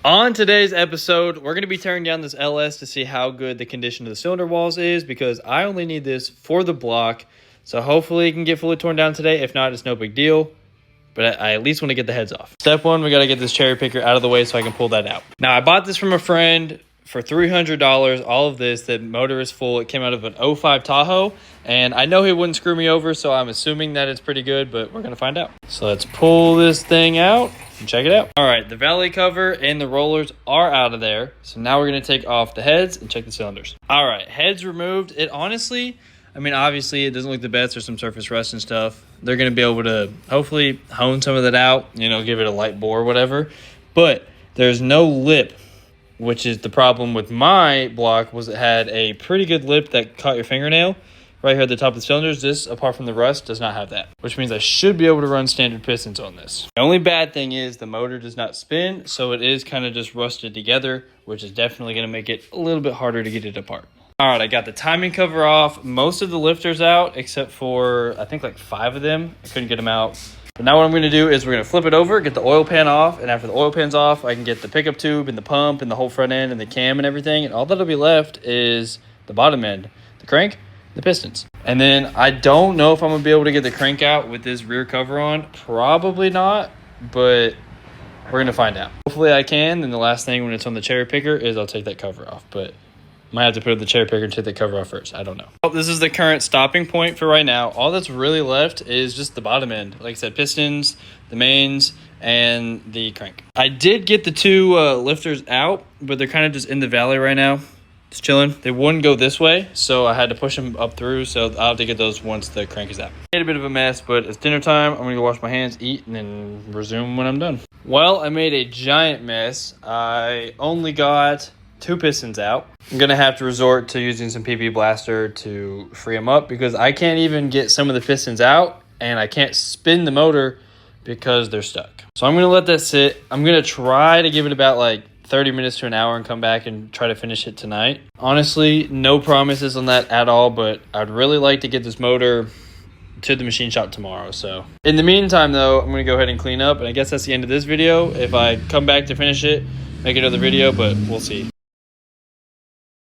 On today's episode, we're going to be tearing down this LS to see how good the condition of the cylinder walls is, because I only need this for the block. So hopefully it can get fully torn down today. If not, it's no big deal. But I at least want to get the heads off. Step one, we got to get this cherry picker out of the way so I can pull that out. Now, I bought this from a friend for $300. All of this, the motor is full. It came out of an 05 Tahoe. And I know he wouldn't screw me over, so I'm assuming that it's pretty good, but we're going to find out. So let's pull this thing out and check it out. All right, the valley cover and the rollers are out of there. So now we're going to take off the heads and check the cylinders. All right, heads removed. It honestly, I mean, obviously it doesn't look the best. There's some surface rust and stuff. They're going to be able to hopefully hone some of that out, you know, give it a light bore or whatever. But there's no lip, which is the problem with my block. Was it had a pretty good lip that caught your fingernail. Right here at the top of the cylinders, this, apart from the rust, does not have that, which means I should be able to run standard pistons on this. The only bad thing is the motor does not spin, so it is kind of just rusted together, which is definitely going to make it a little bit harder to get it apart. All right, I got the timing cover off, most of the lifters out, except for, I think, like 5 of them. I couldn't get them out. But now what I'm going to do is we're going to flip it over, get the oil pan off, and after the oil pan's off, I can get the pickup tube and the pump and the whole front end and the cam and everything, and all that'll be left is the bottom end, the crank, the pistons. And then I don't know if I'm gonna be able to get the crank out with this rear cover on. Probably not, but we're gonna find out. Hopefully I can. Then the last thing when it's on the cherry picker is I'll take that cover off, but might have to put the cherry picker and take the cover off first. I don't know. Well, this is the current stopping point for right now. All that's really left is just the bottom end. Like I said, pistons, the mains, and the crank. I did get the 2 lifters out, but they're kind of just in the valley right now. Just chilling. They wouldn't go this way, so I had to push them up through, so I'll have to get those once the crank is out. Made a bit of a mess, but it's dinner time. I'm gonna go wash my hands, eat, and then resume when I'm done. Well, I made a giant mess. I only got 2 pistons out. I'm gonna have to resort to using some PP Blaster to free them up, because I can't even get some of the pistons out, and I can't spin the motor because they're stuck. So I'm gonna let that sit. I'm gonna try to give it about like 30 minutes to an hour and come back and try to finish it tonight. Honestly, no promises on that at all, but I'd really like to get this motor to the machine shop tomorrow. So in the meantime though, I'm gonna go ahead and clean up, and I guess that's the end of this video. If I come back to finish it, make another video, but we'll see.